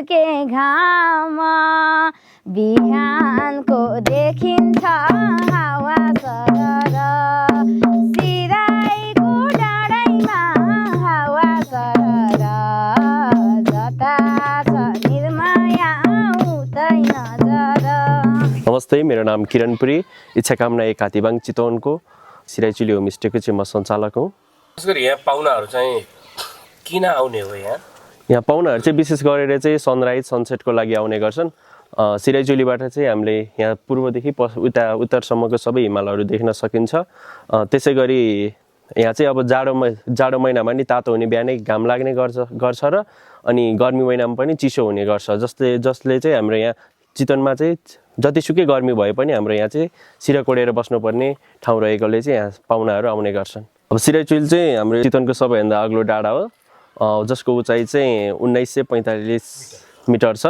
झुल्के घाम बिहानको देखिन्छ हावा सरर सिराईको डाँडैमा हावा सरर जता छ निर्माया उतै नजर। नमस्ते, मेरो नाम किरण पुरी, इच्छाकामना एक हात्तीबाङ चितवनको सिराइचुली होमस्टेको चाहिँ म सञ्चालक हुँ। यहाँ पाहुनाहरू चाहिँ किन आउने हो? यहाँ पाहुनाहरू चाहिँ विशेष गरेर चाहिँ सनराइज सनसेटको लागि आउने गर्छन्। सिराइचुलीबाट चाहिँ हामीले यहाँ पूर्वदेखि उत्तरसम्मको सबै हिमालहरू देख्न सकिन्छ। त्यसै गरी यहाँ चाहिँ अब जाडो महिनामा नि तातो हुने, बिहानै घाम लाग्ने गर्छ र अनि गर्मी महिनामा पनि चिसो हुने गर्छ। जसले चाहिँ हाम्रो यहाँ चितवनमा चाहिँ जतिसुकै गर्मी भए पनि हाम्रो यहाँ चाहिँ सिरा कोडेर बस्नुपर्ने ठाउँ रहेकोले चाहिँ यहाँ पाहुनाहरू आउने गर्छन्। अब सिराइचुली चाहिँ हाम्रो चितवनको सबैभन्दा अग्लो डाँडा हो, जसको उचाइ चाहिँ 1945 मिटर छ।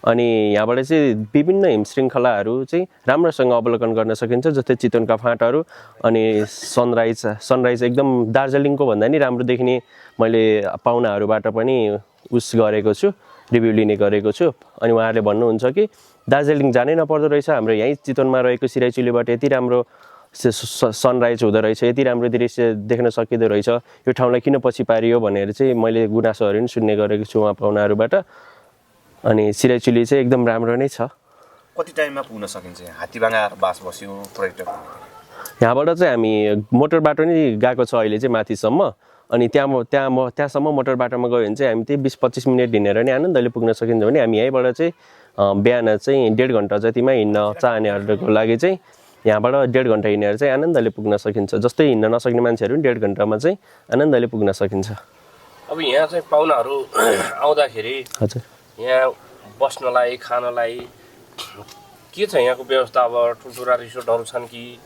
अनि यहाँबाट चाहिँ विभिन्न हिमशृङ्खलाहरू चाहिँ राम्रोसँग अवलोकन गर्न सकिन्छ, जस्तै चितवनका फाँटहरू अनि सनराइज एकदम दार्जिलिङको भन्दा नि राम्रो देखिने मैले पाहुनाहरूबाट पनि गरेको छु, रिभ्यू लिने गरेको छु। अनि उहाँहरूले भन्नुहुन्छ कि दार्जिलिङ जानै नपर्दो रहेछ, हाम्रो यहीँ चितवनमा रहेको सिराइचुलीबाट यति राम्रो सनराइज हुँदो रहेछ, यति राम्रो दृश्य देख्न सकिँदो रहेछ, यो ठाउँलाई किन पछि पारियो भनेर चाहिँ मैले गुनासोहरू पनि सुन्ने गरेको छु उहाँ पाहुनाहरूबाट। अनि सिराइचुली चाहिँ एकदम राम्रो नै छ। कति टाइममा पुग्न सकिन्छ? हात्तीबाङ आएर बास बस्यो पर्यटक? यहाँबाट चाहिँ हामी मोटर बाटो नै गएको छ अहिले चाहिँ माथिसम्म। अनि त्यहाँसम्म मोटर बाटोमा गयो भने चाहिँ हामी त्यही 20-25 मिनट हिँडेर नै आनन्दले पुग्न सकिन्छ भने हामी यहीँबाट चाहिँ बिहान चाहिँ 1.5 घन्टा जतिमा हिँड्न चाहनेहरूको लागि चाहिँ यहाँबाट 1.5 घन्टा हिँडेर चाहिँ आनन्दले पुग्न सकिन्छ। जस्तै हिँड्न नसक्ने मान्छेहरू 1.5 घन्टामा चाहिँ आनन्दले पुग्न सकिन्छ। अब यहाँ चाहिँ पाहुनाहरू आउँदाखेरि हजुर यहाँ बस्नलाई खानलाई के छ यहाँको व्यवस्था? अब ठुल्ठुला रिसोर्टहरू छन् कि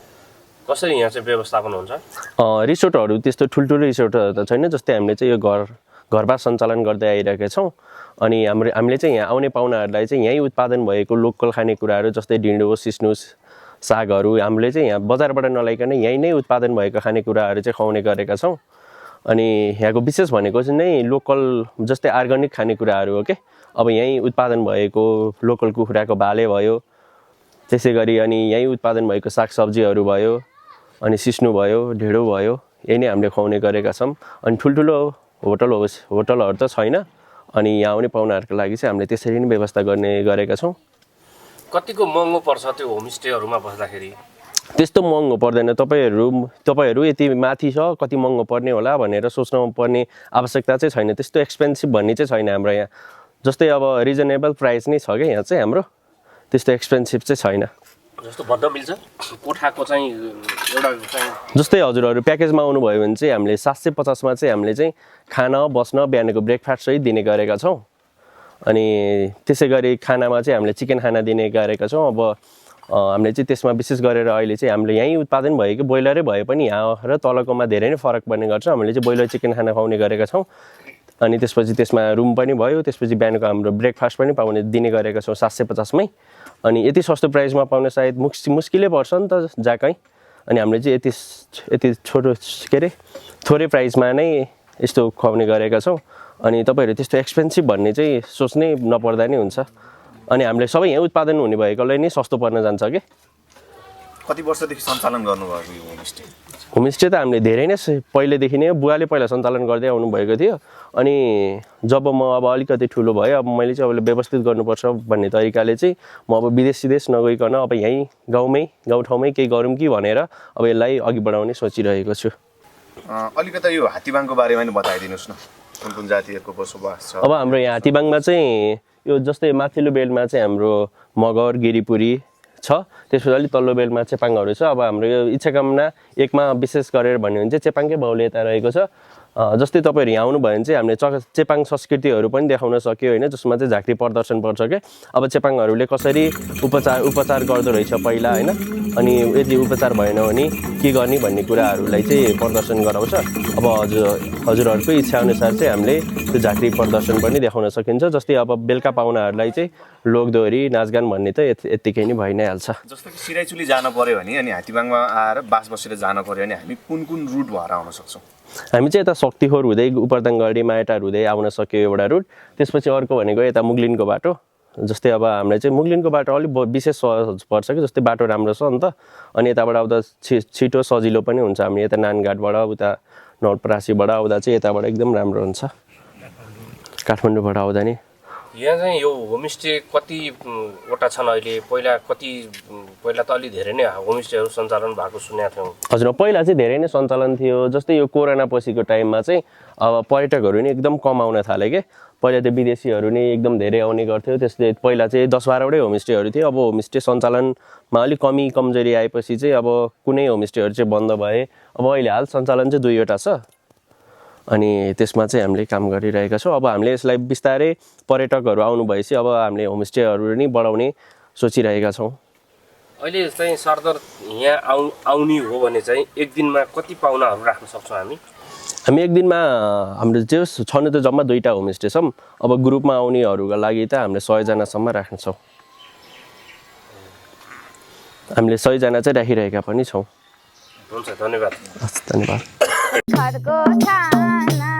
कसरी यहाँ चाहिँ व्यवस्थापन हुन्छ? रिसोर्टहरू त्यस्तो ठुल्ठुलो रिसोर्टहरू त छैन, जस्तै हामीले चाहिँ यो घरबास सञ्चालन गर्दै आइरहेका छौँ। अनि हामीले चाहिँ यहाँ आउने पाहुनाहरूलाई चाहिँ यहीँ उत्पादन भएको लोकल खानेकुराहरू जस्तै ढिँडो, सिस्नु, सागहरू हामीले चाहिँ यहाँ बजारबाट नल्याइकन यहीँ नै उत्पादन भएको खानेकुराहरू चाहिँ खुवाउने गरेका छौँ। अनि यहाँको विशेष भनेको चाहिँ नै लोकल जस्तै अर्ग्यानिक खानेकुराहरू हो के। अब यहीँ उत्पादन भएको लोकल कुखुराको भाले भयो, त्यसै गरी अनि यहीँ उत्पादन भएको सागसब्जीहरू भयो, अनि सिस्नु भयो, ढिँडो भयो, यही नै हामीले खुवाउने गरेका छौँ। अनि ठुल्ठुलो होटलहरू त छैन। अनि यहाँ आउने पाहुनाहरूको लागि चाहिँ हामीले त्यसरी नै व्यवस्था गर्ने गरेका छौँ। कतिको महँगो पर्छ त्यो होमस्टेहरूमा बस्दाखेरि? त्यस्तो महँगो पर्दैन। तपाईँहरू यति माथि छ कति महँगो पर्ने होला भनेर सोच्नु पर्ने आवश्यकता चाहिँ छैन। त्यस्तो एक्सपेन्सिभ भन्ने चाहिँ छैन हाम्रो यहाँ। जस्तै अब रिजनेबल प्राइस नै छ क्या यहाँ चाहिँ हाम्रो, त्यस्तो एक्सपेन्सिभ चाहिँ छैन। जस्तो भन्न मिल्छ कोठाको चाहिँ एउटा चाहिँ जस्तै हजुरहरू प्याकेजमा आउनुभयो भने चाहिँ हामीले 750मा चाहिँ हामीले चाहिँ खाना बस्न बिहानको ब्रेकफास्ट सहित दिने गरेका छौँ। अनि त्यसै गरी खानामा चाहिँ हामीले चिकन खाना दिने गरेका छौँ। अब हामीले चाहिँ त्यसमा विशेष गरेर अहिले चाहिँ हामीले यहीँ उत्पादन भएको ब्रोइलरै भए पनि यहाँ र तलकोमा धेरै नै फरक पर्ने गर्छ। हामीले चाहिँ ब्रोइलर चिकन खाना खुवाउने गरेका छौँ। अनि त्यसपछि त्यसमा रुम पनि भयो, त्यसपछि बिहानको हाम्रो ब्रेकफास्ट पनि पाउने दिने गरेका छौँ 750मै। अनि यति सस्तो प्राइसमा पाउन सायद मुस्किलै पर्छ नि त जहाँ। अनि हामीले चाहिँ यति छोटो थोरै प्राइसमा नै यस्तो खुवाउने गरेका छौँ। अनि तपाईँहरू त्यस्तो एक्सपेन्सिभ भन्ने चाहिँ सोच्नै नपर्दा नै हुन्छ। अनि हामीले सबै यहाँ उत्पादन हुने भएकोले नै सस्तो पर्न जान्छ कि। कति वर्षदेखि सञ्चालन गर्नुभएको यो होमस्टे? होमस्टे त हामीले धेरै नै पहिलेदेखि नै बुवाले पहिला सञ्चालन गर्दै आउनुभएको थियो। अनि जब म अब अलिकति ठुलो भएँ, अब मैले चाहिँ अब व्यवस्थित गर्नुपर्छ भन्ने तरिकाले चाहिँ म अब विदेश नगइकन अब यहीँ गाउँठाउँमै केही गरौँ कि भनेर अब यसलाई अघि बढाउने सोचिरहेको छु। अलिकति यो हात्तीबाङको बारेमा नि बताइदिनुहोस् न, कुन कुन जातिहरूको बसोबास छ? अब हाम्रो यहाँ हात्तीबाङमा चाहिँ यो जस्तै माथिल्लो बेलमा चाहिँ हाम्रो मगर, गिरिपुरी छ, त्यसपछि अलिक तल्लो बेलमा चेपाङहरू छ। अब हाम्रो यो इच्छाकामना एकमा विशेष गरेर भन्यो भने चाहिँ चेपाङकै बाहुल्यता रहेको छ। जस्तै तपाईँहरू यहाँ आउनुभयो भने चाहिँ हामीले चेपाङ संस्कृतिहरू पनि देखाउन सक्यो होइन, जसमा चाहिँ झाँक्री प्रदर्शन पर्छ क्या। अब चेपाङहरूले कसरी उपचार गर्दो रहेछ पहिला होइन, अनि यदि उपचार भएन भने के गर्ने भन्ने कुराहरूलाई चाहिँ प्रदर्शन गराउँछ। अब हजुरहरूको इच्छाअनुसार चाहिँ हामीले त्यो झाँक्री प्रदर्शन पनि देखाउन सकिन्छ। जस्तै अब बेलुका पाहुनाहरूलाई चाहिँ लोकदोहोरी नाचगान भन्ने त यत्तिकै नै भइ नै हाल्छ। जस्तो कि सिराइचुली जानु पर्यो भने अनि हात्तीबाङमा आएर बास बसेर जानु पर्यो भने हामी कुन रुट भएर आउन सक्छौँ? हामी चाहिँ यता शक्तिखोर हुँदै उपरदाङगढी मायाटार हुँदै आउन सक्यो एउटा रुट। त्यसपछि अर्को भनेको यता मुगलिनको बाटो। जस्तै अब हामीलाई चाहिँ मुगलिनको बाटो अलिक विशेष सहज पर्छ कि, जस्तै बाटो राम्रो छ नि त। अनि यताबाट आउँदा छिटो सजिलो पनि हुन्छ। हामी यता नानघाटबाट उता नवलपरासीबाट आउँदा चाहिँ यताबाट एकदम राम्रो हुन्छ। काठमाडौँबाट आउँदा नि यहाँ चाहिँ यो होमस्टे कतिवटा छन् अहिले? पहिला त अलि धेरै नै होमस्टेहरू सञ्चालन भएको सुनेको थियौँ। हजुर, पहिला चाहिँ धेरै नै सञ्चालन थियो। जस्तै यो कोरोना पछिको टाइममा चाहिँ अब पर्यटकहरू नि एकदम कम आउन थाले के। पहिला त विदेशीहरू नै एकदम धेरै आउने गर्थ्यो। त्यसले पहिला चाहिँ 10-12वटै होमस्टेहरू थियो। अब होमस्टे सञ्चालनमा अलिक कमजोरी आएपछि चाहिँ अब कुनै होमस्टेहरू चाहिँ बन्द भए। अब अहिले हाल सञ्चालन चाहिँ 2वटा छ। अनि त्यसमा चाहिँ हामीले काम गरिरहेका छौँ। अब हामीले यसलाई बिस्तारै पर्यटकहरू आउनु भएपछि अब हामीले होमस्टेहरू नि बढाउने सोचिरहेका छौँ। अहिले चाहिँ सरदर यहाँ आउने हो भने चाहिँ एक दिनमा कति पाहुनाहरू राख्न सक्छौँ हामी? हामी एक दिनमा हाम्रो जे छनु त जम्मा 2टा होमस्टे छौँ। अब ग्रुपमा आउनेहरूका लागि त हामीले 100जनासम्म राख्नेछौँ। हामीले 100जना चाहिँ राखिरहेका पनि छौँ। हुन्छ, धन्यवाद। धन्यवाद। घरको छाना